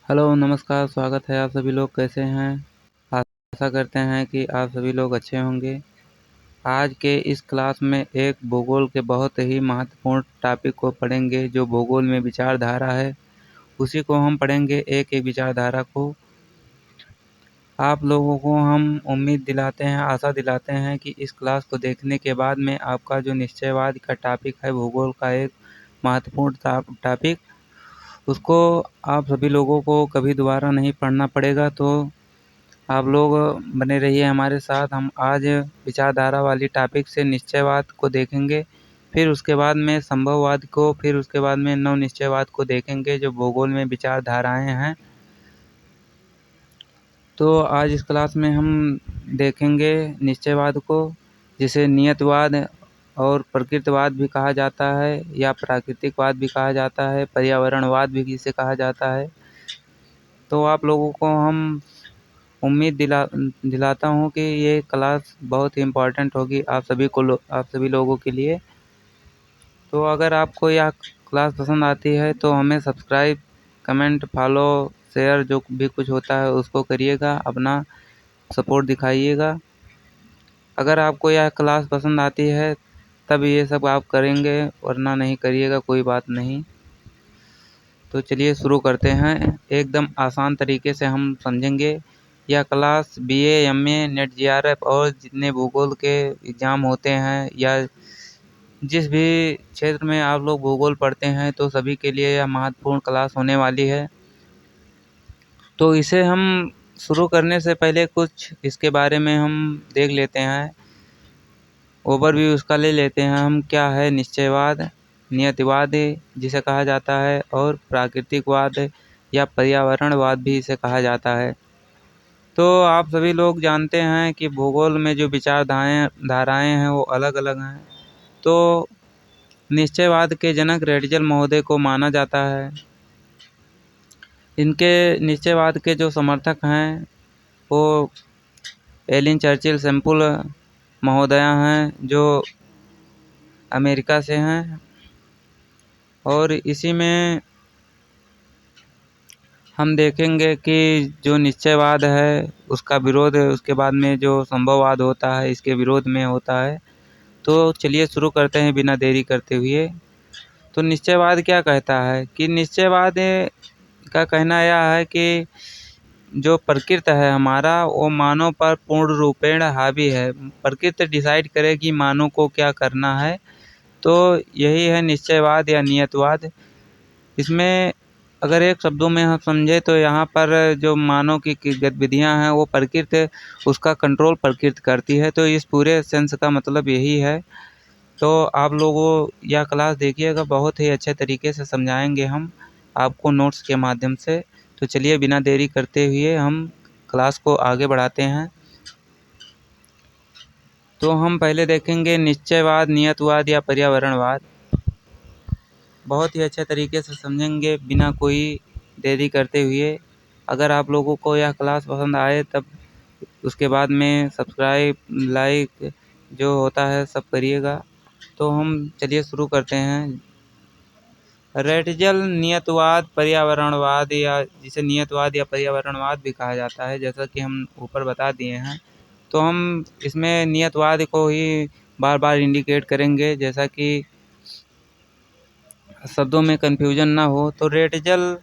Hello, नमस्कार, स्वागत है। आप सभी लोग कैसे हैं? आशा करते हैं कि आप सभी लोग अच्छे होंगे। आज के इस क्लास में एक भूगोल के बहुत ही महत्वपूर्ण टॉपिक को पढ़ेंगे जो भूगोल में विचारधारा है। उसी को हम पढ़ेंगे एक-एक विचारधारा को। आप लोगों को हम उम्मीद दिलाते हैं, आशा दिलाते हैं कि इस क्लास को देखने के बाद में आपका जो निश्चयवाद का टॉपिक है भूगोल का एक महत्वपूर्ण टॉपिक, उसको आप सभी लोगों को कभी दोबारा नहीं पढ़ना पड़ेगा। तो आप लोग बने रहिए हमारे साथ। हम आज विचारधारा वाली टॉपिक से निश्चयवाद को देखेंगे, फिर उसके बाद में संभववाद को, फिर उसके बाद में नव निश्चयवाद को देखेंगे जो भूगोल में विचारधाराएं हैं। तो आज इस क्लास में हम देखेंगे निश्चयवाद को, जिसे नियतिवाद और प्रकृतिवाद भी कहा जाता है या प्राकृतिकवाद भी कहा जाता है, पर्यावरणवाद भी इसे कहा जाता है। तो आप लोगों को हम उम्मीद दिलाता हूँ कि ये क्लास बहुत ही इम्पोर्टेंट होगी आप सभी लोगों के लिए। तो अगर आपको यह क्लास पसंद आती है तो हमें सब्सक्राइब, कमेंट, फॉलो, शेयर जो भी कुछ होता है उसको करिएगा, अपना सपोर्ट दिखाइएगा। अगर आपको यह क्लास पसंद आती है तब ये सब आप करेंगे, वरना नहीं करिएगा, कोई बात नहीं। तो चलिए शुरू करते हैं। एकदम आसान तरीके से हम समझेंगे। यह class BA, MA, net, GRF और जितने भूगोल के एग्ज़ाम होते हैं या जिस भी क्षेत्र में आप लोग भूगोल पढ़ते हैं तो सभी के लिए यह महत्वपूर्ण क्लास होने वाली है। तो इसे हम शुरू करने से पहले कुछ इसके बारे में हम देख लेते हैं, ओवरव्यू उसका ले लेते हैं हम। क्या है निश्चयवाद, नियतिवाद जिसे कहा जाता है, और प्राकृतिकवाद या पर्यावरणवाद भी इसे कहा जाता है। तो आप सभी लोग जानते हैं कि भूगोल में जो धाराएं हैं वो अलग अलग हैं। तो निश्चयवाद के जनक रेडिजल महोदय को माना जाता है। इनके निश्चयवाद के जो समर्थक हैं वो एलिन चर्चिल सेम्पुल महोदया हैं जो अमेरिका से हैं। और इसी में हम देखेंगे कि जो निश्चयवाद है उसका विरोध उसके बाद में जो संभववाद होता है इसके विरोध में होता है। तो चलिए शुरू करते हैं बिना देरी करते हुए। तो निश्चयवाद क्या कहता है कि निश्चयवाद का कहना यह है कि जो प्रकृति है हमारा वो मानव पर पूर्ण रूपेण हावी है। प्रकृति डिसाइड करे कि मानव को क्या करना है। तो यही है निश्चयवाद या नियतवाद। इसमें अगर एक शब्दों में हम समझे तो यहाँ पर जो मानव की गतिविधियाँ हैं वो प्रकृति उसका कंट्रोल प्रकृति करती है। तो इस पूरे सेंस का मतलब यही है। तो आप लोगों यह क्लास देखिएगा, बहुत ही अच्छे तरीके से समझाएंगे हम आपको नोट्स के माध्यम से। तो चलिए बिना देरी करते हुए हम क्लास को आगे बढ़ाते हैं। तो हम पहले देखेंगे निश्चयवाद, नियतवाद या पर्यावरणवाद। बहुत ही अच्छे तरीके से समझेंगे बिना कोई देरी करते हुए। अगर आप लोगों को यह क्लास पसंद आए तब उसके बाद में सब्सक्राइब, लाइक जो होता है सब करिएगा। तो हम चलिए शुरू करते हैं। रेडिजल नियतवाद, पर्यावरणवाद या जिसे नियतवाद या पर्यावरणवाद भी कहा जाता है, जैसा कि हम ऊपर बता दिए हैं। तो हम इसमें नियतवाद को ही बार बार इंडिकेट करेंगे, जैसा कि शब्दों में कन्फ्यूजन ना हो। तो रेडिजल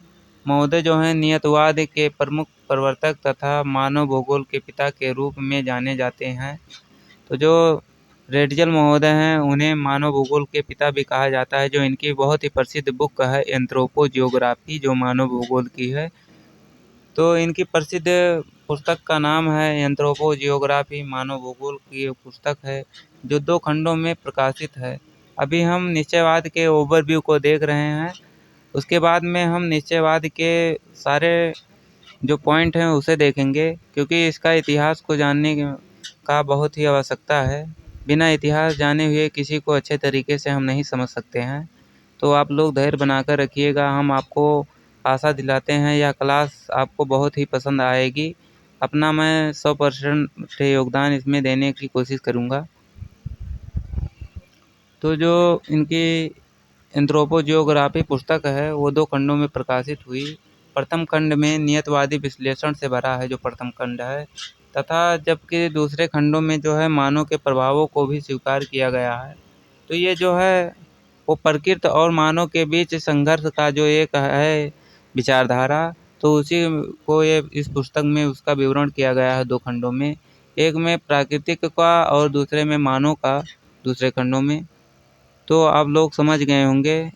महोदय जो हैं नियतवाद के प्रमुख प्रवर्तक तथा मानव भूगोल के पिता के रूप में जाने जाते हैं। तो जो रेडिजल महोदय हैं उन्हें मानव भूगोल के पिता भी कहा जाता है। जो इनकी बहुत ही प्रसिद्ध बुक है एंथ्रोपोजियोग्राफी, जो मानव भूगोल की है। तो इनकी प्रसिद्ध पुस्तक का नाम है एंथ्रोपोजियोग्राफी, मानव भूगोल की पुस्तक है जो 2 खंडों में प्रकाशित है। अभी हम निश्चयवाद के ओवरव्यू को देख रहे हैं, उसके बाद में हम निश्चयवाद के सारे जो पॉइंट हैं उसे देखेंगे, क्योंकि इसका इतिहास को जानने का बहुत ही आवश्यकता है। बिना इतिहास जाने हुए किसी को अच्छे तरीके से हम नहीं समझ सकते हैं। तो आप लोग धैर्य बनाकर रखिएगा। हम आपको आशा दिलाते हैं यह क्लास आपको बहुत ही पसंद आएगी। अपना मैं 100% योगदान इसमें देने की कोशिश करूँगा। तो जो इनकी एंथ्रोपोजियोग्राफी पुस्तक है वो 2 खंडों में प्रकाशित हुई। प्रथम खंड में नियतवादी विश्लेषण से भरा है, जो प्रथम खंड है, तथा जबकि दूसरे खंडों में जो है मानव के प्रभावों को भी स्वीकार किया गया है। तो ये जो है वो प्रकृति और मानव के बीच संघर्ष का जो एक है विचारधारा, तो उसी को ये इस पुस्तक में उसका विवरण किया गया है 2 खंडों में। एक में प्राकृतिक का और दूसरे में मानव का, दूसरे खंडों में। तो आप लोग समझ गए होंगे।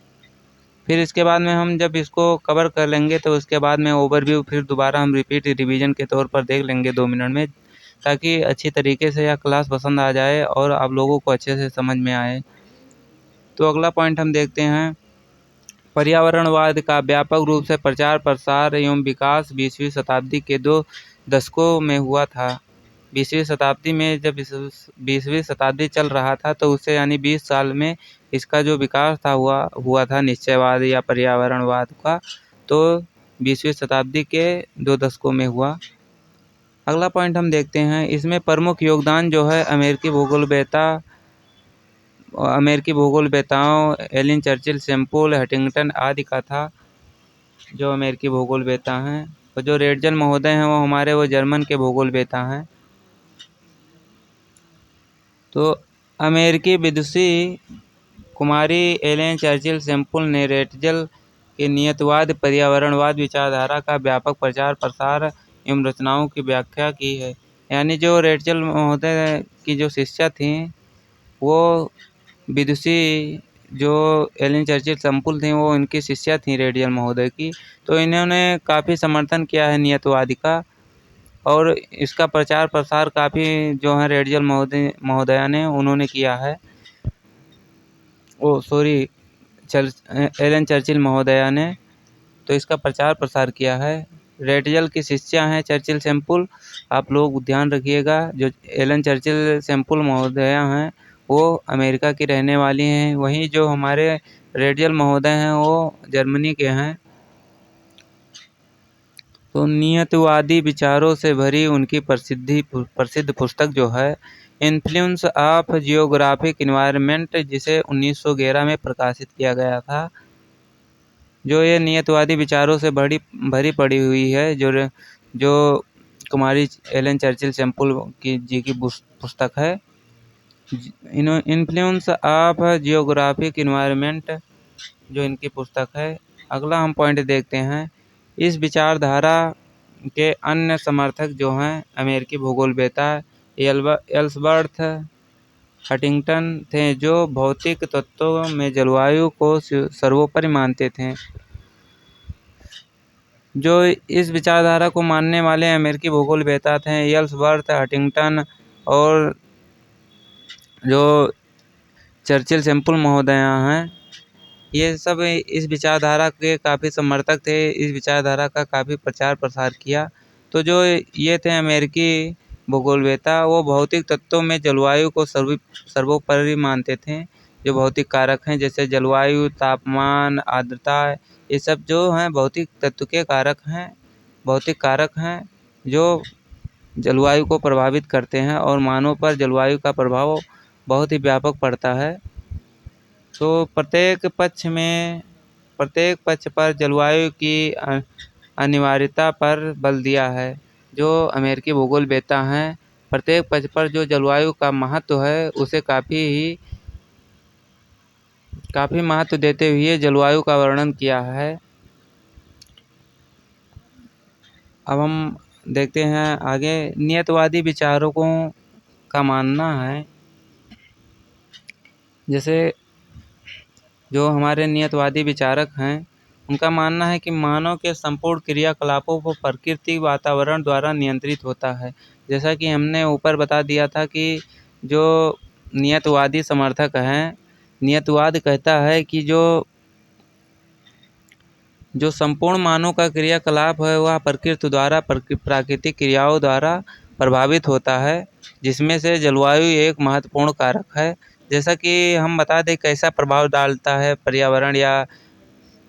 फिर इसके बाद में हम जब इसको कवर कर लेंगे तो उसके बाद में ओवरव्यू फिर दोबारा हम रिवीजन के तौर पर देख लेंगे 2 मिनट में, ताकि अच्छी तरीके से यह क्लास पसंद आ जाए और आप लोगों को अच्छे से समझ में आए। तो अगला पॉइंट हम देखते हैं, पर्यावरणवाद का व्यापक रूप से प्रचार प्रसार एवं विकास 20वीं शताब्दी के 2 दशकों में हुआ था। 20वीं शताब्दी में जब 20वीं शताब्दी चल रहा था तो उससे यानी 20 साल में इसका जो विकास था हुआ था निश्चयवाद या पर्यावरणवाद का, तो 20वीं शताब्दी के 2 दशकों में हुआ। अगला पॉइंट हम देखते हैं, इसमें प्रमुख योगदान जो है अमेरिकी भूगोलवेताओं एलन चर्चिल, शैम्पल, हंटिंगटन आदि का था, जो अमेरिकी भूगोलवेता हैं। और जो रेडजल महोदय हैं वो हमारे वो जर्मन के भूगोलवेता हैं। तो अमेरिकी विदुषी कुमारी एलन चर्चिल शैम्पल ने रेडजल के नियतवाद पर्यावरणवाद विचारधारा का व्यापक प्रचार प्रसार एवं रचनाओं की व्याख्या की है। यानी जो रेडजल महोदय की जो शिष्या थी वो विदुषी जो एलन चर्चिल शैम्पल थी वो इनकी शिष्या थी रेडजल महोदय की। तो इन्होंने काफ़ी समर्थन किया है नियतवादी का, और इसका प्रचार प्रसार काफ़ी जो है रेडजल महोदया ने उन्होंने किया है। एलन चर्चिल महोदया ने तो इसका प्रचार प्रसार किया है। रेडजल की शिष्या हैं चर्चिल शैम्पल, आप लोग ध्यान रखिएगा। जो एलन चर्चिल शैम्पल महोदया हैं वो अमेरिका की रहने वाली हैं, वहीं जो हमारे रेडजल महोदय हैं वो जर्मनी के हैं। तो नियतवादी विचारों से भरी उनकी प्रसिद्ध पुस्तक जो है इन्फ्लुएंस ऑफ जियोग्राफिक इन्वायरमेंट, जिसे 1911 में प्रकाशित किया गया था, जो ये नियतवादी विचारों से भरी पड़ी हुई है, जो कुमारी एलन चर्चिल शैम्पल की पुस्तक है, इन्फ्लुएंस ऑफ जियोग्राफिक इन्वायरमेंट, जो इनकी पुस्तक है। अगला हम पॉइंट देखते हैं, इस विचारधारा के अन्य समर्थक जो हैं अमेरिकी भूगोलवेता एल्सवर्थ हंटिंगटन थे, जो भौतिक तत्वों में जलवायु को सर्वोपरि मानते थे। जो इस विचारधारा को मानने वाले अमेरिकी भूगोलवेता थे एल्सवर्थ हंटिंगटन और जो चर्चिल शैम्पल महोदया हैं, ये सब इस विचारधारा के काफ़ी समर्थक थे, इस विचारधारा का काफ़ी प्रचार प्रसार किया। तो जो ये थे अमेरिकी भूगोलवेता, वो भौतिक तत्वों में जलवायु को सर्वोपरि मानते थे। जो भौतिक कारक हैं जैसे जलवायु, तापमान, आर्द्रता, ये सब जो हैं भौतिक तत्व के भौतिक कारक हैं जो जलवायु को प्रभावित करते हैं, और मानव पर जलवायु का प्रभाव बहुत ही व्यापक पड़ता है। तो प्रत्येक पक्ष पर जलवायु की अनिवार्यता पर बल दिया है। जो अमेरिकी भूगोलवेता हैं, प्रत्येक पक्ष पर जो जलवायु का महत्व है उसे काफ़ी महत्व देते हुए जलवायु का वर्णन किया है। अब हम देखते हैं आगे, नियतवादी विचारकों का मानना है, जैसे जो हमारे नियतवादी विचारक हैं उनका मानना है कि मानव के संपूर्ण क्रियाकलापों को प्रकृति वातावरण द्वारा नियंत्रित होता है। जैसा कि हमने ऊपर बता दिया था कि जो नियतवादी समर्थक हैं, नियतवाद कहता है कि जो संपूर्ण मानव का क्रियाकलाप है वह प्रकृति द्वारा प्राकृतिक क्रियाओं द्वारा प्रभावित होता है, जिसमें से जलवायु एक महत्वपूर्ण कारक है। जैसा कि हम बता दें कैसा प्रभाव डालता है पर्यावरण, या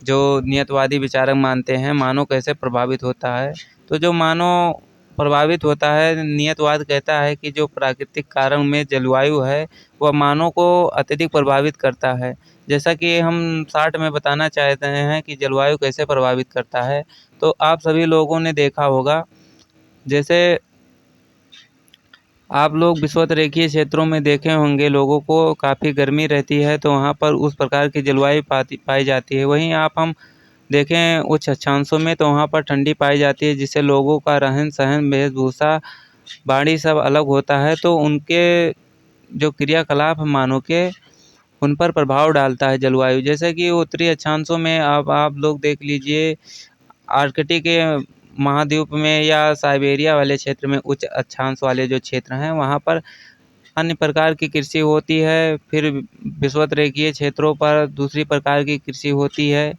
जो नियतवादी विचारक मानते हैं मानव कैसे प्रभावित होता है। तो जो मानव प्रभावित होता है। नियतवाद कहता है कि जो प्राकृतिक कारण में जलवायु है वह मानव को अत्यधिक प्रभावित करता है। जैसा कि हम शॉर्ट में बताना चाहते हैं कि जलवायु कैसे प्रभावित करता है, तो आप सभी लोगों ने देखा होगा, जैसे आप लोग विषुवत-रेखीय क्षेत्रों में देखे होंगे, लोगों को काफ़ी गर्मी रहती है तो वहाँ पर उस प्रकार की जलवायु पाई जाती है। वहीं आप हम देखें उच्च अक्षांशों में तो वहाँ पर ठंडी पाई जाती है, जिससे लोगों का रहन-सहन, वेशभूषा, वाणी सब अलग होता है। तो उनके जो क्रियाकलाप मानव के उन पर प्रभाव डालता है जलवायु। जैसे कि उत्तरी अक्षांशों में अब आप लोग देख लीजिए, आर्कटिक के महाद्वीप में या साइबेरिया वाले क्षेत्र में, उच्च अक्षांश वाले जो क्षेत्र हैं वहाँ पर अन्य प्रकार की कृषि होती है। फिर विषुवत-रेखीय क्षेत्रों पर दूसरी प्रकार की कृषि होती है।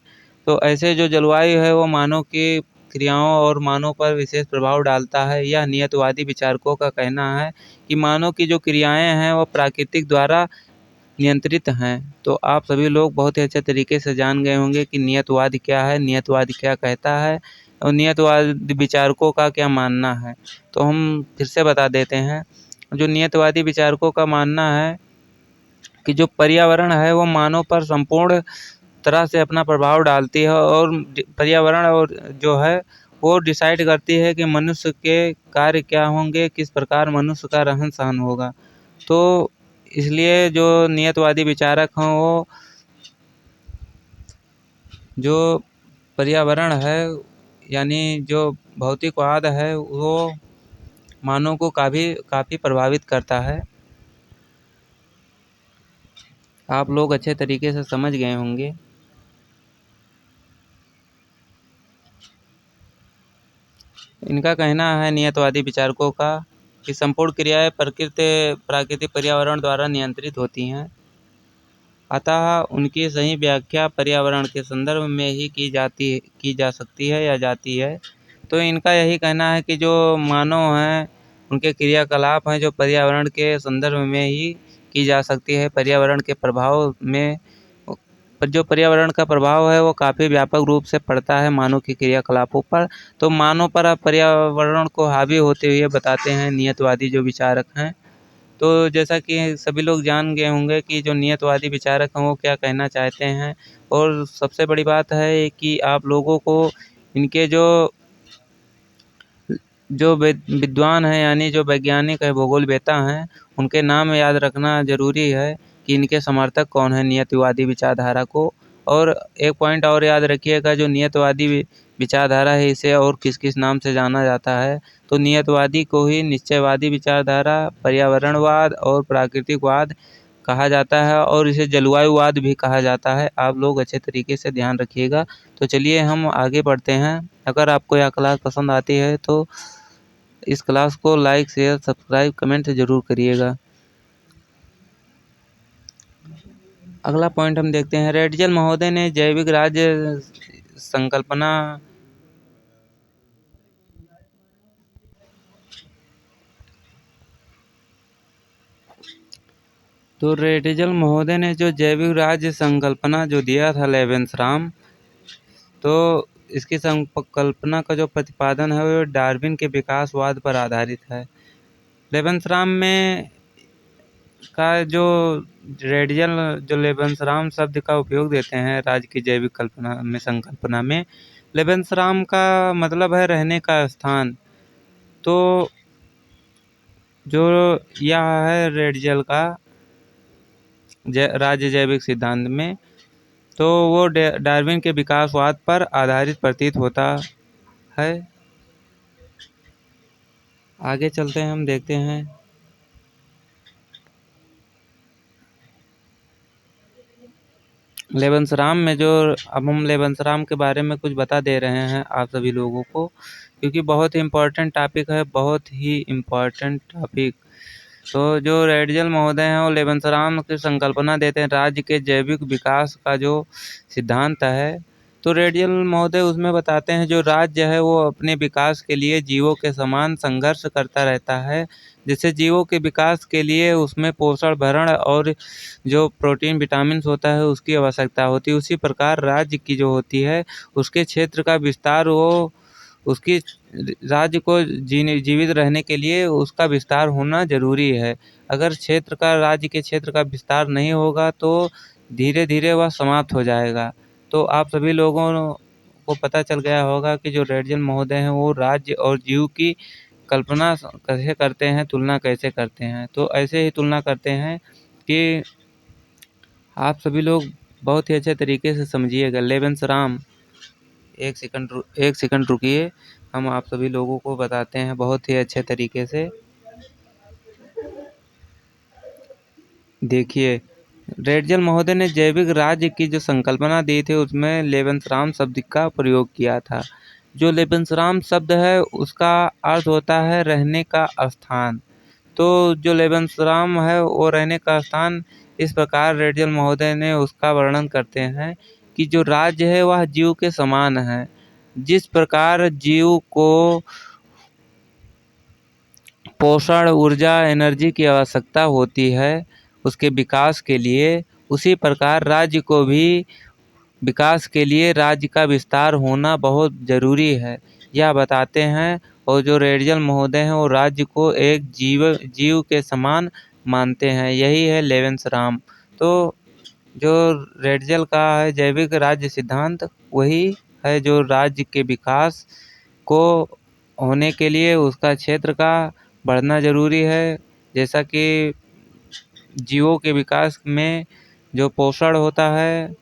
तो ऐसे जो जलवायु है वो मानव की क्रियाओं और मानव पर विशेष प्रभाव डालता है। यह नियतवादी विचारकों का कहना है कि मानव की जो क्रियाएँ हैं वो प्राकृतिक द्वारा नियंत्रित हैं। तो आप सभी लोग बहुत ही अच्छे तरीके से जान गए होंगे कि नियतवाद क्या है, नियतवाद क्या कहता है और नियतवादी विचारकों का क्या मानना है। तो हम फिर से बता देते हैं, जो नियतवादी विचारकों का मानना है कि जो पर्यावरण है वो मानव पर संपूर्ण तरह से अपना प्रभाव डालती है और पर्यावरण और जो है वो डिसाइड करती है कि मनुष्य के कार्य क्या होंगे, किस प्रकार मनुष्य का रहन-सहन होगा। तो इसलिए जो नियतवादी विचारक हैं वो जो पर्यावरण है, यानी जो भौतिकवाद है, वो मानव को काफ़ी प्रभावित करता है। आप लोग अच्छे तरीके से समझ गए होंगे। इनका कहना है नियतवादी विचारकों का कि संपूर्ण क्रियाएं प्राकृतिक पर्यावरण द्वारा नियंत्रित होती हैं, अतः उनकी सही व्याख्या पर्यावरण के संदर्भ में ही की जा सकती है या जाती है। तो इनका यही कहना है कि जो मानव हैं उनके क्रियाकलाप हैं जो पर्यावरण के संदर्भ में ही की जा सकती है। पर्यावरण के प्रभाव में जो पर्यावरण का प्रभाव है वो काफ़ी व्यापक रूप से पड़ता है मानव के क्रियाकलापों पर। तो मानव पर अब पर्यावरण को हावी होते हुए बताते हैं नियतवादी जो विचारक हैं। तो जैसा कि सभी लोग जान गए होंगे कि जो नियतवादी विचारक हैं वो क्या कहना चाहते हैं, और सबसे बड़ी बात है कि आप लोगों को इनके जो जो विद्वान हैं, यानी जो वैज्ञानिक है, भूगोलवेत्ता हैं, उनके नाम याद रखना ज़रूरी है कि इनके समर्थक कौन हैं नियतिवादी विचारधारा को। और एक पॉइंट और याद रखिएगा, जो नियतवादी विचारधारा है इसे और किस-किस नाम से जाना जाता है। तो नियतवादी को ही निश्चयवादी विचारधारा, पर्यावरणवाद और प्राकृतिकवाद कहा जाता है, और इसे जलवायुवाद भी कहा जाता है। आप लोग अच्छे तरीके से ध्यान रखिएगा। तो चलिए हम आगे बढ़ते हैं। अगर आपको यह क्लास पसंद आती है तो इस क्लास को लाइक, शेयर, सब्सक्राइब, कमेंट ज़रूर करिएगा। अगला पॉइंट हम देखते हैं, रेडजल महोदय ने जैविक राज्य संकल्पना तो रेडजल महोदय ने जो जैविक राज्य संकल्पना जो दिया था लेवेंसराम, तो इसकी संकल्पना का जो प्रतिपादन है वो डार्विन के विकासवाद पर आधारित है। लेवेंसराम में का जो रेडियल जो लेवेंसराम शब्द का उपयोग देते हैं राज्य की जैविक कल्पना में, संकल्पना में, लेवेंसराम का मतलब है रहने का स्थान। तो जो यह है रेडियल का राज्य जैविक सिद्धांत में, तो वो डार्विन के विकासवाद पर आधारित प्रतीत होता है। आगे चलते हैं, हम देखते हैं लेवेंसराम में जो, अब हम लेवेंसराम के बारे में कुछ बता दे रहे हैं आप सभी लोगों को, क्योंकि बहुत ही इम्पोर्टेंट टॉपिक है, बहुत ही इम्पोर्टेंट टॉपिक। तो जो रेडजल महोदय हैं वो लेवेंसराम की संकल्पना देते हैं राज्य के जैविक विकास का जो सिद्धांत है। तो रेडजल महोदय उसमें बताते हैं जो राज्य है वो अपने विकास के लिए जीवों के समान संघर्ष करता रहता है। जैसे जीवों के विकास के लिए उसमें पोषण, भरण और जो प्रोटीन, विटामिन होता है उसकी आवश्यकता होती है, उसी प्रकार राज्य की जो होती है उसके क्षेत्र का विस्तार वो उसकी राज्य को जीवित रहने के लिए उसका विस्तार होना ज़रूरी है। अगर क्षेत्र का राज्य के क्षेत्र का विस्तार नहीं होगा तो धीरे धीरे वह समाप्त हो जाएगा। तो आप सभी लोगों को पता चल गया होगा कि जो रेडजल महोदय हैं वो राज्य और जीव की कल्पना कैसे करते हैं, तुलना कैसे करते हैं। तो ऐसे ही तुलना करते हैं कि आप सभी लोग बहुत ही अच्छे तरीके से समझिएगा। लेवेंसराम, एक सेकंड रुकिए, हम आप सभी लोगों को बताते हैं बहुत ही अच्छे तरीके से। देखिए, रेडजल महोदय ने जैविक राज्य की जो संकल्पना दी थी उसमें लेवेंसराम शब्द का प्रयोग किया था। जो लेवेंसराम शब्द है उसका अर्थ होता है रहने का स्थान। तो जो लेवेंसराम है वो रहने का स्थान इस प्रकार रेडजल महोदय ने उसका वर्णन करते हैं कि जो राज्य है वह जीव के समान है। जिस प्रकार जीव को पोषण, ऊर्जा, एनर्जी की आवश्यकता होती है उसके विकास के लिए, उसी प्रकार राज्य को भी विकास के लिए राज्य का विस्तार होना बहुत ज़रूरी है, यह बताते हैं। और जो रेडजल महोदय हैं वो राज्य को एक जीव के समान मानते हैं। यही है लेवेंसराम। तो जो रेडजल का है जैविक राज्य सिद्धांत, वही है जो राज्य के विकास को होने के लिए उसका क्षेत्र का बढ़ना ज़रूरी है। जैसा कि जीवों के विकास में जो पोषण होता है,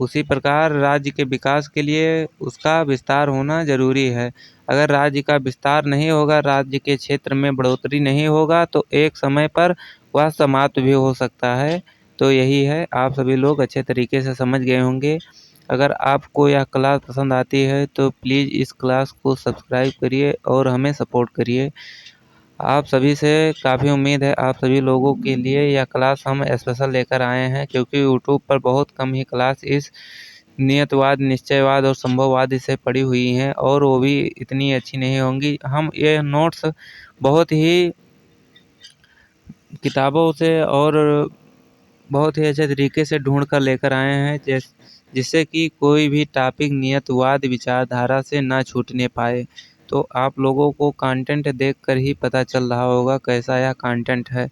उसी प्रकार राज्य के विकास के लिए उसका विस्तार होना ज़रूरी है। अगर राज्य का विस्तार नहीं होगा, राज्य के क्षेत्र में बढ़ोतरी नहीं होगा तो एक समय पर वह समाप्त भी हो सकता है। तो यही है, आप सभी लोग अच्छे तरीके से समझ गए होंगे। अगर आपको यह क्लास पसंद आती है तो प्लीज़ इस क्लास को सब्सक्राइब करिए और हमें सपोर्ट करिए। आप सभी से काफ़ी उम्मीद है, आप सभी लोगों के लिए यह क्लास हम स्पेशल लेकर आए हैं, क्योंकि यूट्यूब पर बहुत कम ही क्लास इस नियतवाद, निश्चयवाद और संभववाद से पड़ी हुई हैं और वो भी इतनी अच्छी नहीं होंगी। हम ये नोट्स बहुत ही किताबों से और बहुत ही अच्छे तरीके से ढूंढ कर लेकर आए हैं, जिससे कि कोई भी टॉपिक नियतवाद विचारधारा से ना छूटने पाए। तो आप लोगों को कंटेंट देखकर ही पता चल रहा होगा कैसा यह कंटेंट है।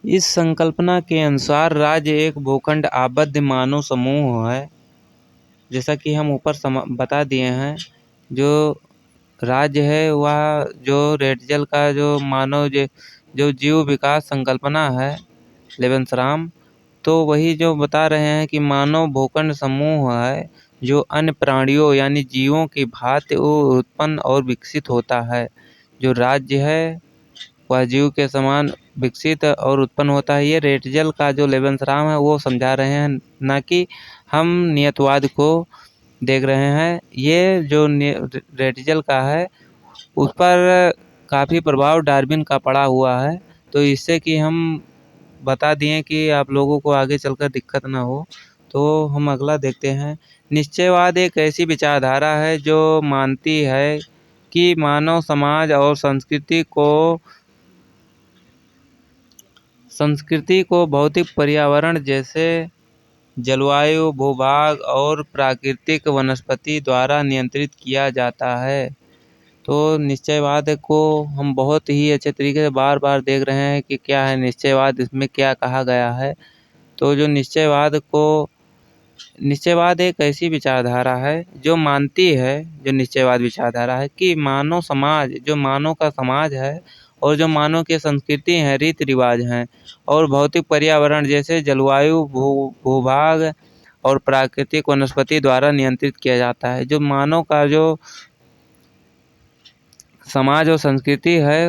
इस संकल्पना के अनुसार राज्य एक भूखंड आबद्ध मानव समूह है। जैसा कि हम ऊपर बता दिए हैं, जो राज्य है वह जो रेडजल का जो जो जीव विकास संकल्पना है लेवेंसराम, तो वही जो बता रहे हैं कि मानव भूखंड समूह है जो अन्य प्राणियों यानी जीवों की भांति उत्पन्न और विकसित होता है। जो राज्य है वह जीव के समान विकसित और उत्पन्न होता है। ये रेडजल का जो लेवेंसराम है वो समझा रहे हैं, ना कि हम नियतवाद को देख रहे हैं। ये जो रेडजल का है उस पर काफ़ी प्रभाव डार्विन का पड़ा हुआ है। तो इससे कि हम बता दिए कि आप लोगों को आगे चलकर दिक्कत ना हो। तो हम अगला देखते हैं। निश्चयवाद एक ऐसी विचारधारा है जो मानती है कि मानव समाज और संस्कृति को भौतिक पर्यावरण जैसे जलवायु, भूभाग और प्राकृतिक वनस्पति द्वारा नियंत्रित किया जाता है। तो निश्चयवाद को हम बहुत ही अच्छे तरीके से बार-बार देख रहे हैं कि क्या है निश्चयवाद, इसमें क्या कहा गया है। तो जो निश्चयवाद एक ऐसी विचारधारा है जो मानती है, जो निश्चयवाद विचारधारा है कि मानव समाज, जो मानव का समाज है और जो मानव की संस्कृति है, रीति रिवाज हैं और भौतिक पर्यावरण जैसे जलवायु, भूभाग और प्राकृतिक वनस्पति द्वारा नियंत्रित किया जाता है। जो मानव का जो समाज और संस्कृति है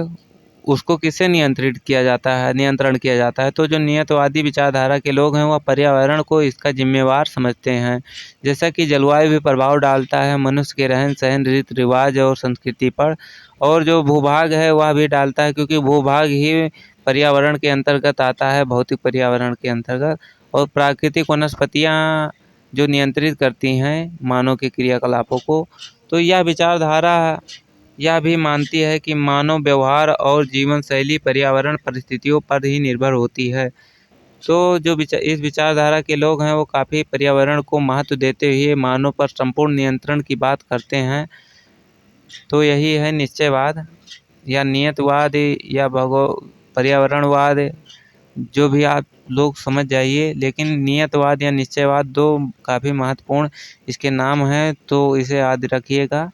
उसको किससे नियंत्रण किया जाता है। तो जो नियतवादी विचारधारा के लोग हैं वह पर्यावरण को इसका जिम्मेवार समझते हैं। जैसा कि जलवायु भी प्रभाव डालता है मनुष्य के रहन सहन, रीति रिवाज और संस्कृति पर, और जो भूभाग है वह भी डालता है, क्योंकि भूभाग ही पर्यावरण के अंतर्गत आता है, भौतिक पर्यावरण के अंतर्गत। और प्राकृतिक वनस्पतियाँ जो नियंत्रित करती हैं मानव के क्रियाकलापों को। तो यह विचारधारा यह भी मानती है कि मानव व्यवहार और जीवन शैली पर्यावरण परिस्थितियों पर ही निर्भर होती है। तो जो इस विचारधारा के लोग हैं वो काफ़ी पर्यावरण को महत्व देते हुए मानव पर संपूर्ण नियंत्रण की बात करते हैं। तो यही है निश्चयवाद या नियतवाद या पर्यावरणवाद, जो भी आप लोग समझ जाइए, लेकिन नियतवाद या निश्चयवाद दो काफ़ी महत्वपूर्ण इसके नाम हैं, तो इसे याद रखिएगा।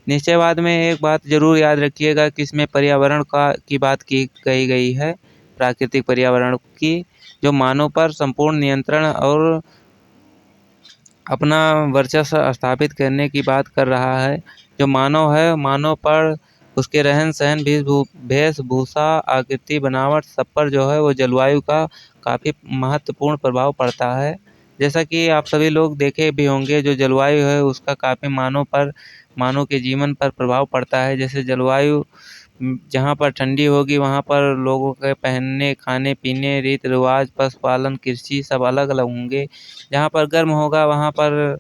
निश्चयवाद में एक बात ज़रूर याद रखिएगा कि इसमें पर्यावरण की बात कही गई है, प्राकृतिक पर्यावरण की, जो मानव पर संपूर्ण नियंत्रण और अपना वर्चस्व स्थापित करने की बात कर रहा है। जो मानव है, मानव पर उसके रहन सहन, वेशभूषा, आकृति, बनावट, सब पर जो है वो जलवायु का काफ़ी महत्वपूर्ण प्रभाव पड़ता है। जैसा कि आप सभी लोग देखे भी होंगे, जो जलवायु है उसका काफ़ी मानव के जीवन पर प्रभाव पड़ता है। जैसे जलवायु जहाँ पर ठंडी होगी वहाँ पर लोगों के पहनने, खाने पीने, रीति रिवाज, पशुपालन, कृषि सब अलग अलग होंगे। जहाँ पर गर्म होगा वहाँ पर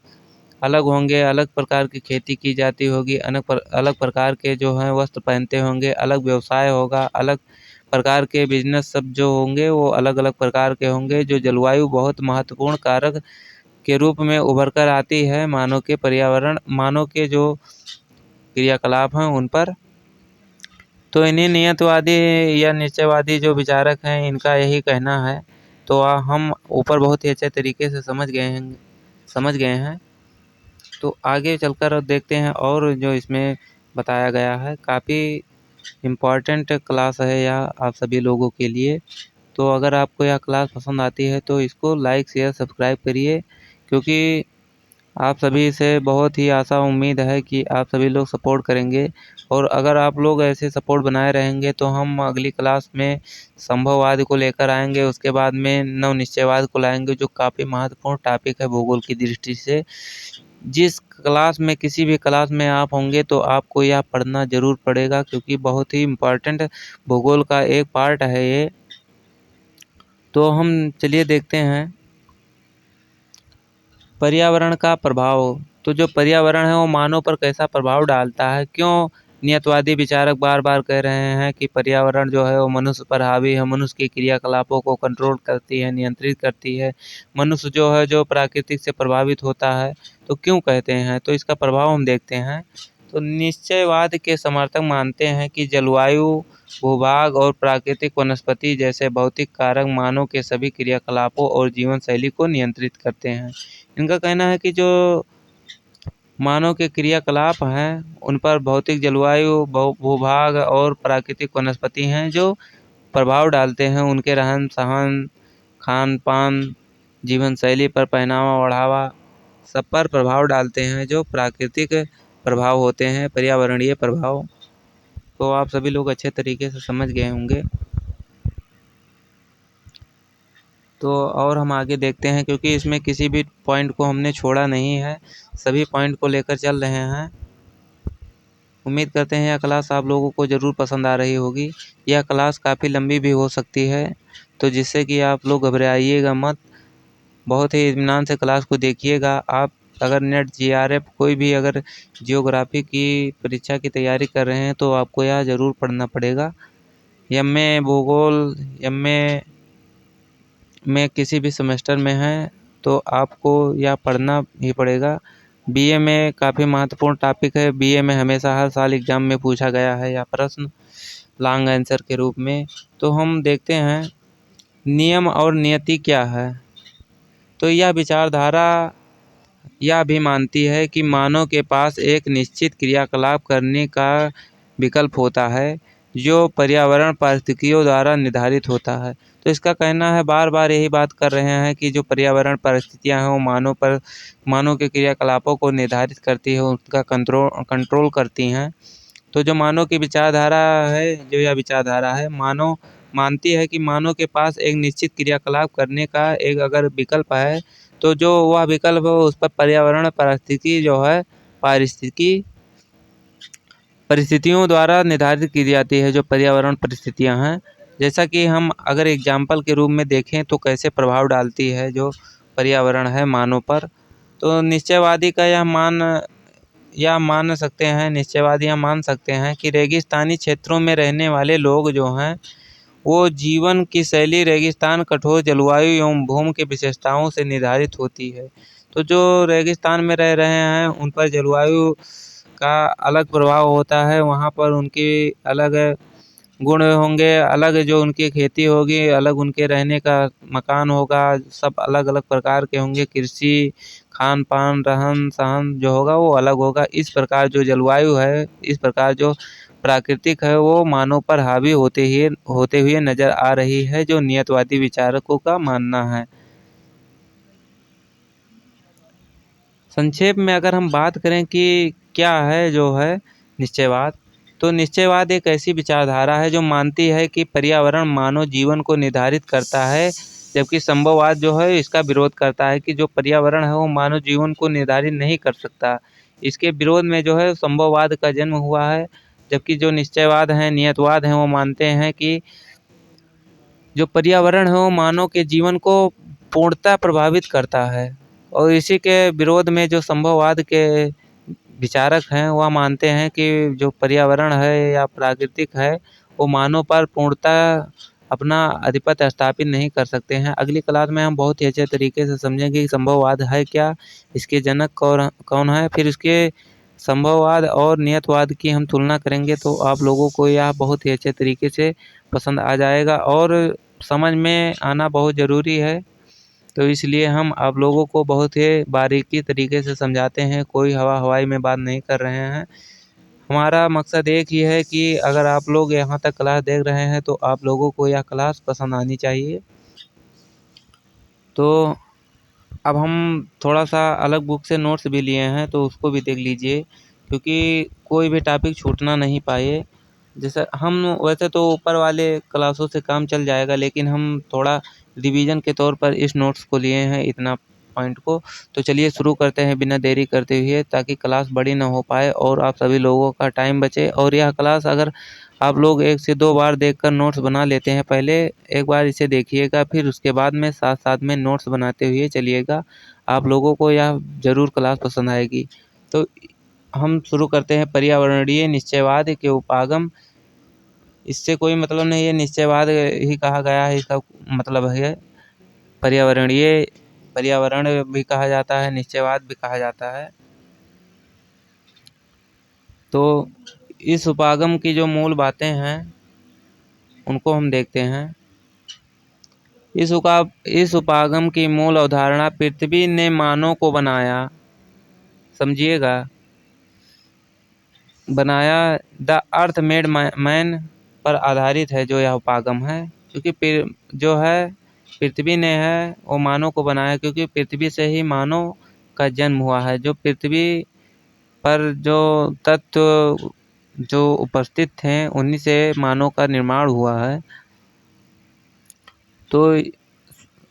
अलग होंगे, अलग प्रकार की खेती की जाती होगी, अलग प्रकार के जो हैं वस्त्र पहनते होंगे, अलग व्यवसाय होगा, अलग प्रकार के बिजनेस सब जो होंगे वो अलग अलग प्रकार के होंगे। जो जलवायु बहुत महत्वपूर्ण कारक के रूप में उभर कर आती है मानव के जो क्रियाकलाप हैं उन पर। तो इन्हीं नियतवादी या निश्चयवादी जो विचारक हैं इनका यही कहना है। तो हम ऊपर बहुत ही अच्छे तरीके से समझ गए हैं। तो आगे चलकर देखते हैं और जो इसमें बताया गया है, काफ़ी इम्पॉर्टेंट क्लास है यह आप सभी लोगों के लिए। तो अगर आपको यह क्लास पसंद आती है तो इसको लाइक शेयर सब्सक्राइब करिए, क्योंकि आप सभी से बहुत ही आशा उम्मीद है कि आप सभी लोग सपोर्ट करेंगे। और अगर आप लोग ऐसे सपोर्ट बनाए रहेंगे तो हम अगली क्लास में संभववाद को लेकर आएंगे, उसके बाद में नवनिश्चयवाद को लाएंगे, जो काफ़ी महत्वपूर्ण टॉपिक है भूगोल की दृष्टि से। किसी भी क्लास में आप होंगे तो आपको यह पढ़ना ज़रूर पड़ेगा, क्योंकि बहुत ही इम्पोर्टेंट भूगोल का एक पार्ट है ये। तो हम चलिए देखते हैं पर्यावरण का प्रभाव। तो जो पर्यावरण है वो मानव पर कैसा प्रभाव डालता है, क्यों नियतवादी विचारक बार बार कह रहे हैं कि पर्यावरण जो है वो मनुष्य पर हावी है, मनुष्य के क्रियाकलापों को कंट्रोल करती है, नियंत्रित करती है, मनुष्य जो है जो प्राकृतिक से प्रभावित होता है। तो क्यों कहते हैं, तो इसका प्रभाव हम देखते हैं। तो निश्चयवाद के समर्थक मानते हैं कि जलवायु, भूभाग और प्राकृतिक वनस्पति जैसे भौतिक कारक मानव के सभी क्रियाकलापों और जीवन शैली को नियंत्रित करते हैं। इनका कहना है कि जो मानव के क्रियाकलाप हैं उन पर भौतिक, जलवायु, भूभाग और प्राकृतिक वनस्पति हैं जो प्रभाव डालते हैं। उनके रहन सहन, खान पान, जीवन शैली पर, पहनावा ओढ़ावा, सब पर प्रभाव डालते हैं, जो प्राकृतिक प्रभाव होते हैं, पर्यावरणीय प्रभाव। तो आप सभी लोग अच्छे तरीके से समझ गए होंगे। तो और हम आगे देखते हैं, क्योंकि इसमें किसी भी पॉइंट को हमने छोड़ा नहीं है, सभी पॉइंट को लेकर चल रहे हैं। उम्मीद करते हैं यह क्लास आप लोगों को ज़रूर पसंद आ रही होगी। यह क्लास काफ़ी लंबी भी हो सकती है, तो जिससे कि आप लोग घबराइएगा मत, बहुत ही इत्मीनान से क्लास को देखिएगा। आप अगर नेट जीआरएफ कोई भी अगर जियोग्राफी की परीक्षा की तैयारी कर रहे हैं तो आपको यह ज़रूर पढ़ना पड़ेगा। एमए भूगोल, एमए में किसी भी सेमेस्टर में है तो आपको यह पढ़ना ही पड़ेगा। बीए में काफ़ी महत्वपूर्ण टॉपिक है। बीए में हमेशा हर साल एग्ज़ाम में पूछा गया है यह प्रश्न लॉन्ग आंसर के रूप में। तो हम देखते हैं नियम और नियति क्या है। तो यह विचारधारा यह भी मानती है कि मानव के पास एक निश्चित क्रियाकलाप करने का विकल्प होता है, जो पर्यावरण परिस्थितियों द्वारा निर्धारित होता है। तो इसका कहना है, बार बार यही बात कर रहे हैं कि जो पर्यावरण परिस्थितियां हैं वो मानव के क्रियाकलापों को निर्धारित करती है, उसका कंट्रोल करती हैं। तो जो मानव की विचारधारा है, जो यह विचारधारा है, मानव मानती है कि मानव के पास एक निश्चित क्रियाकलाप करने का एक अगर विकल्प है, तो जो वह विकल्प है उस पर पर्यावरण परिस्थिति जो है परिस्थितियों द्वारा निर्धारित की जाती है। जो पर्यावरण परिस्थितियां हैं, जैसा कि हम अगर एग्जाम्पल के रूप में देखें तो कैसे प्रभाव डालती है जो पर्यावरण है मानव पर। तो निश्चयवादी मान सकते हैं कि रेगिस्तानी क्षेत्रों में रहने वाले लोग जो हैं वो जीवन की शैली रेगिस्तान, कठोर जलवायु एवं भूमि की विशेषताओं से निर्धारित होती है। तो जो रेगिस्तान में रह रहे हैं उन पर जलवायु का अलग प्रभाव होता है, वहाँ पर उनकी अलग गुण होंगे, अलग जो उनकी खेती होगी, अलग उनके रहने का मकान होगा, सब अलग अलग प्रकार के होंगे। कृषि, खान पान, रहन सहन जो होगा वो अलग होगा। इस प्रकार जो जलवायु है, इस प्रकार जो प्राकृतिक है वो मानव पर हावी होते हुए नजर आ रही है, जो नियतवादी विचारकों का मानना है। संक्षेप में अगर हम बात करें कि क्या है जो है निश्चयवाद, तो निश्चयवाद एक ऐसी विचारधारा है जो मानती है कि पर्यावरण मानव जीवन को निर्धारित करता है, जबकि संभववाद जो है इसका विरोध करता है कि जो पर्यावरण है वो मानव जीवन को निर्धारित नहीं कर सकता। इसके विरोध में जो है संभववाद का जन्म हुआ है, जबकि जो निश्चयवाद है, नियतवाद है, वो मानते हैं कि जो पर्यावरण है वो मानव के जीवन को पूर्णतः प्रभावित करता है। और इसी के विरोध में जो संभववाद के विचारक हैं वह मानते हैं कि जो पर्यावरण है या प्राकृतिक है वो मानव पर पूर्णतः अपना आधिपत्य स्थापित नहीं कर सकते हैं। अगली क्लास में हम बहुत ही अच्छे तरीके से समझेंगे कि संभववाद है क्या, इसके जनक कौन कौन है, फिर इसके संभववाद और नियतवाद की हम तुलना करेंगे तो आप लोगों को यह बहुत ही अच्छे तरीके से पसंद आ जाएगा और समझ में आना बहुत ज़रूरी है। तो इसलिए हम आप लोगों को बहुत ही बारीकी तरीके से समझाते हैं, कोई हवा हवाई में बात नहीं कर रहे हैं। हमारा मकसद एक ही है कि अगर आप लोग यहाँ तक क्लास देख रहे हैं तो आप लोगों को यह क्लास पसंद आनी चाहिए। तो अब हम थोड़ा सा अलग बुक से नोट्स भी लिए हैं तो उसको भी देख लीजिए, क्योंकि कोई भी टॉपिक छूटना नहीं पाए। जैसे हम वैसे तो ऊपर वाले क्लासों से काम चल जाएगा, लेकिन हम थोड़ा रिवीजन के तौर पर इस नोट्स को लिए हैं, इतना पॉइंट को। तो चलिए शुरू करते हैं बिना देरी करते हुए, ताकि क्लास बड़ी ना हो पाए और आप सभी लोगों का टाइम बचे। और यह क्लास अगर आप लोग 1 से 2 बार देखकर नोट्स बना लेते हैं, पहले एक बार इसे देखिएगा, फिर उसके बाद में साथ साथ में नोट्स बनाते हुए चलिएगा। आप लोगों को यह ज़रूर क्लास पसंद आएगी। तो हम शुरू करते हैं पर्यावरणीय निश्चयवाद के उपागम। इससे कोई मतलब नहीं है, निश्चयवाद ही कहा गया है, इसका मतलब है पर्यावरणीय। पर्यावरण भी कहा जाता है, निश्चयवाद भी कहा जाता है। तो इस उपागम की जो मूल बातें हैं उनको हम देखते हैं। इस उपागम की मूल अवधारणा पृथ्वी ने मानव को समझिएगा, बनाया द अर्थ मेड मैन पर आधारित है जो यह उपागम है। क्योंकि जो है पृथ्वी ने है वो मानव को बनाया, क्योंकि पृथ्वी से ही मानव का जन्म हुआ है। जो पृथ्वी पर जो तत्व जो उपस्थित थे उन्हीं से मानव का निर्माण हुआ है। तो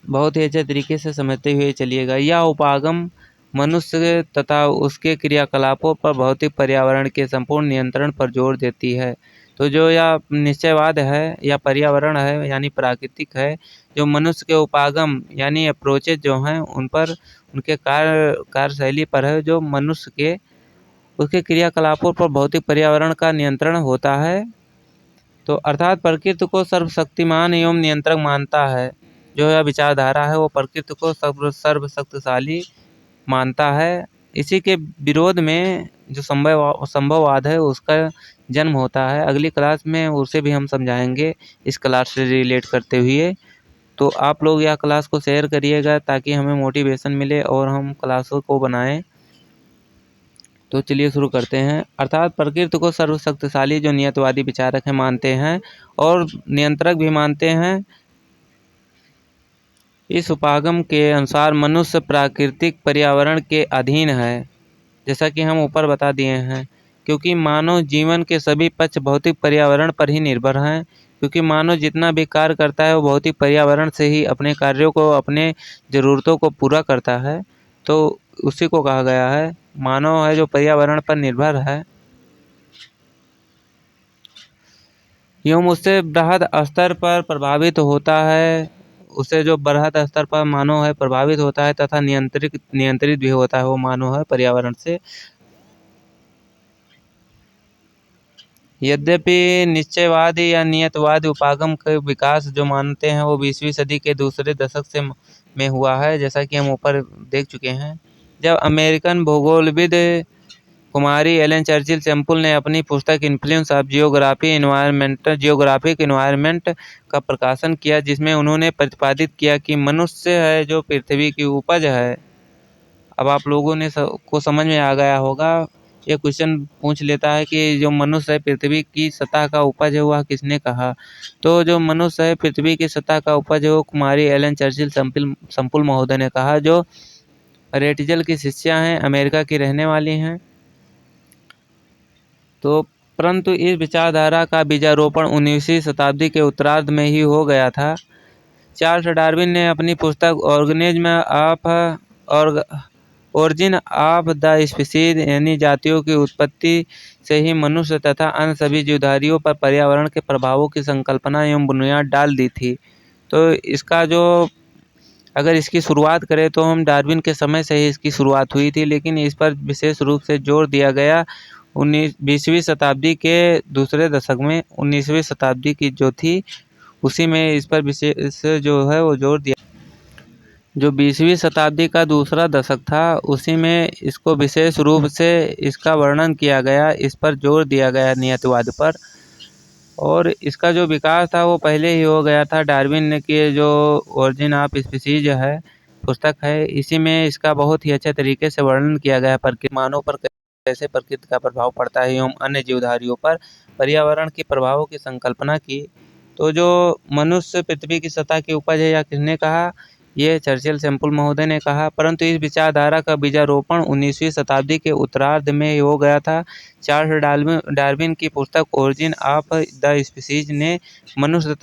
बहुत ही अच्छे तरीके से समझते हुए चलिएगा। यह उपागम मनुष्य तथा उसके क्रियाकलापों पर भौतिक पर्यावरण के संपूर्ण नियंत्रण पर जोर देती है। तो जो यह निश्चयवाद है या पर्यावरण है यानी प्राकृतिक है, जो मनुष्य के उपागम यानी अप्रोचेज जो हैं उन पर, उनके कार्यशैली पर है, जो मनुष्य के उसके क्रियाकलापों पर भौतिक पर्यावरण का नियंत्रण होता है। तो अर्थात प्रकृति को सर्वशक्तिमान एवं नियंत्रक मानता है। जो यह विचारधारा है वो प्रकृति को सर्वशक्तिशाली मानता है। इसी के विरोध में जो संभववाद है उसका जन्म होता है। अगली क्लास में उसे भी हम समझाएंगे इस क्लास से रिलेट करते हुए। तो आप लोग यह क्लास को शेयर करिएगा ताकि हमें मोटिवेशन मिले और हम क्लासों को बनाएं। तो चलिए शुरू करते हैं। अर्थात प्रकृति को सर्वशक्तिशाली जो नियतवादी विचारक हैं मानते हैं और नियंत्रक भी मानते हैं। इस उपागम के अनुसार मनुष्य प्राकृतिक पर्यावरण के अधीन है, जैसा कि हम ऊपर बता दिए हैं, क्योंकि मानव जीवन के सभी पक्ष भौतिक पर्यावरण पर ही निर्भर हैं। क्योंकि मानव जितना भी कार्य करता है वो भौतिक पर्यावरण से ही अपने कार्यों को, अपने ज़रूरतों को पूरा करता है। तो उसी को कहा गया है मानव है जो पर्यावरण पर निर्भर है एवं उससे बृहद स्तर पर प्रभावित होता है। उसे जो बृहद स्तर पर मानव है प्रभावित होता है तथा नियंत्रित भी होता है वो मानव है पर्यावरण से। यद्यपि निश्चयवादी या नियतवादी उपागम के विकास जो मानते हैं वो 20वीं सदी के दूसरे दशक से में हुआ है, जैसा कि हम ऊपर देख चुके हैं। जब अमेरिकन भूगोलविद कुमारी एलन चर्चिल सैंपल ने अपनी पुस्तक इन्फ्लुएंस ऑफ जियोग्राफिक इन्वायरमेंट का प्रकाशन किया, जिसमें उन्होंने प्रतिपादित किया कि मनुष्य है जो पृथ्वी की उपज है। अब आप लोगों ने को समझ में आ गया होगा। ये क्वेश्चन पूछ लेता है कि जो मनुष्य है पृथ्वी की सतह का उपज है वह किसने कहा। तो जो मनुष्य है पृथ्वी की सतह का उपज है वो कुमारी एलन चर्चिल सैंपल महोदय ने कहा, जो रेटिजल की शिष्या हैं, अमेरिका की रहने वाली हैं। तो परंतु इस विचारधारा का बीजारोपण 19वीं शताब्दी के उत्तरार्ध में ही हो गया था। चार्ल्स डार्विन ने अपनी पुस्तक ओरिजिन ऑफ द स्पीशीज यानी जातियों की उत्पत्ति से ही मनुष्य तथा अन्य सभी जीवधारियों पर पर्यावरण के प्रभावों की संकल्पना एवं बुनियाद डाल दी थी। तो इसका जो अगर इसकी शुरुआत करें तो हम डार्विन के समय से ही इसकी शुरुआत हुई थी, लेकिन इस पर विशेष रूप से जोर दिया गया 20वीं शताब्दी के दूसरे दशक में। 19वीं शताब्दी की जो थी उसी में इस पर विशेष जो है वो जोर दिया। जो 20वीं शताब्दी का दूसरा दशक था उसी में इसको विशेष रूप से इसका वर्णन किया गया, इस पर जोर दिया गया नियतिवाद पर। और इसका जो विकास था वो पहले ही हो गया था। डार्विन ने की जो ओरिजिन ऑफ स्पीशीज है पुस्तक है, इसी में इसका बहुत ही अच्छे तरीके से वर्णन किया गया प्रकृति मानव पर कैसे प्रकृति का प्रभाव पड़ता है एवं अन्य जीवधारियों पर पर्यावरण के प्रभावों की संकल्पना की। तो जो मनुष्य पृथ्वी की सतह की उपज है या किसने कहा, ये चर्चिल सैंपल महोदय ने कहा। परंतु इस विचारधारा का बीजारोपण 19वीं शताब्दी के उत्तरार्ध में हो गया था। चार्ल्स डार्विन की पुस्तक ओरिजिन ऑफ द स्पीशीज ने मनुष्य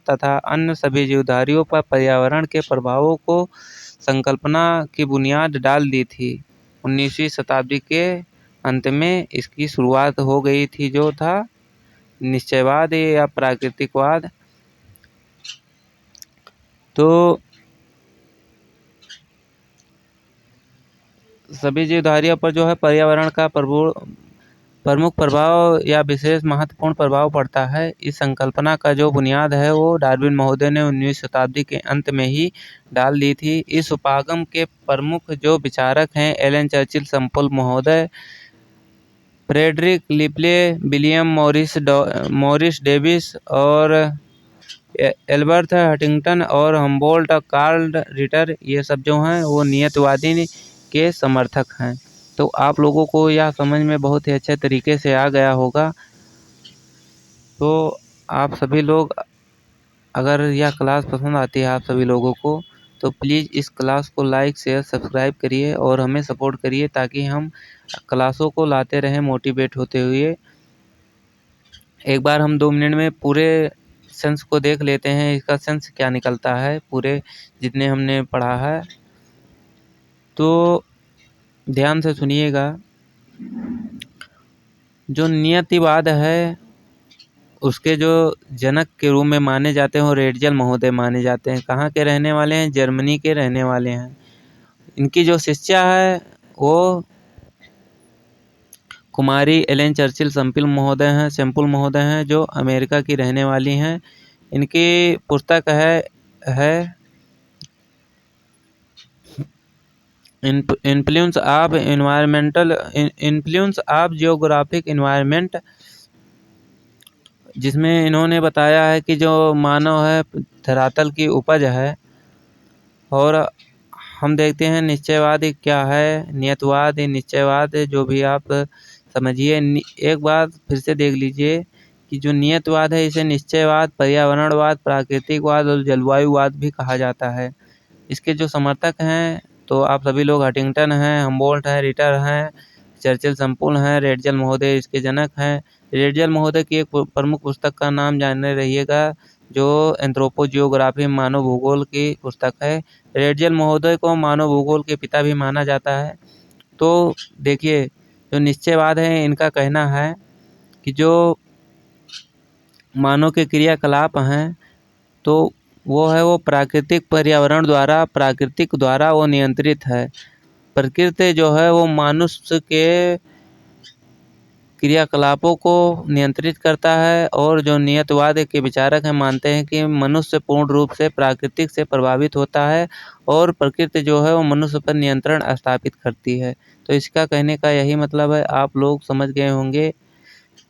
तथा अन्य सभी जीवधारियों पर पर्यावरण के प्रभावों को संकल्पना की बुनियाद डाल दी थी। 19वीं शताब्दी के अंत में इसकी शुरुआत हो गई थी, जो था निश्चयवाद या प्राकृतिकवाद। तो सभी जीवधारियों पर जो है पर्यावरण का प्रमुख प्रभाव या विशेष महत्वपूर्ण प्रभाव पड़ता है। इस संकल्पना का जो बुनियाद है वो डार्विन महोदय ने 19वीं शताब्दी के अंत में ही डाल दी थी। इस उपागम के प्रमुख जो विचारक हैं एलन चर्चिल सैंपल महोदय, फ्रेडरिक लिपले, विलियम मॉरिस डेविस और एल्बर्ट हंटिंगटन और हम्बोल्ट और कार्ल रिटर, ये सब जो हैं वो नियतवादी के समर्थक हैं। तो आप लोगों को यह समझ में बहुत ही अच्छे तरीके से आ गया होगा। तो आप सभी लोग अगर यह क्लास पसंद आती है आप सभी लोगों को तो प्लीज़ इस क्लास को लाइक शेयर सब्सक्राइब करिए और हमें सपोर्ट करिए, ताकि हम क्लासों को लाते रहें मोटिवेट होते हुए। एक बार हम 2 मिनट में पूरे सेंस को देख लेते हैं, इसका सेंस क्या निकलता है पूरे जितने हमने पढ़ा है। तो ध्यान से सुनिएगा। जो नियतिवाद है उसके जो जनक के रूप में माने जाते हैं वो रेटजल महोदय माने जाते हैं। कहाँ के रहने वाले हैं? जर्मनी के रहने वाले हैं। इनकी जो शिष्या है वो कुमारी एलन चर्चिल सैंपल महोदय हैं जो अमेरिका की रहने वाली हैं। इनकी पुस्तक है इन्फ्लुएंस ऑफ जियोग्राफिक इन्वायरमेंट, जिसमें इन्होंने बताया है कि जो मानव है धरातल की उपज है। और हम देखते हैं निश्चयवाद क्या है, नियतवाद निश्चयवाद, जो भी आप समझिए। एक बार फिर से देख लीजिए कि जो नियतवाद है इसे निश्चयवाद, पर्यावरणवाद, प्राकृतिकवाद और जलवायुवाद भी कहा जाता है। इसके जो समर्थक हैं तो आप सभी लोग हंटिंगटन हैं, हम्बोल्ट हैं, रिटर हैं, चर्चिल सैंपल हैं, रेटजल महोदय इसके जनक हैं। रेटजल महोदय की एक प्रमुख पुस्तक का नाम जानने रहिएगा, जो एंथ्रोपोजियोग्राफी मानव भूगोल की पुस्तक है। रेटजल महोदय को मानव भूगोल के पिता भी माना जाता है। तो देखिए जो निश्चयवाद है इनका कहना है कि जो मानव के क्रियाकलाप हैं तो वो प्राकृतिक पर्यावरण द्वारा प्राकृतिक द्वारा वो नियंत्रित है। प्रकृति जो है वो मनुष्य क्रियाकलापों को नियंत्रित करता है। और जो नियतवाद के विचारक हैं मानते हैं कि मनुष्य पूर्ण रूप से प्राकृतिक से प्रभावित होता है और प्रकृति जो है वो मनुष्य पर नियंत्रण स्थापित करती है। तो इसका कहने का यही मतलब है, आप लोग समझ गए होंगे।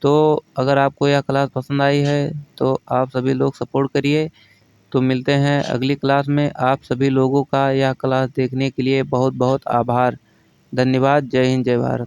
तो अगर आपको यह क्लास पसंद आई है तो आप सभी लोग सपोर्ट करिए। तो मिलते हैं अगली क्लास में। आप सभी लोगों का यह क्लास देखने के लिए बहुत बहुत आभार। धन्यवाद। जय हिंद, जय भारत।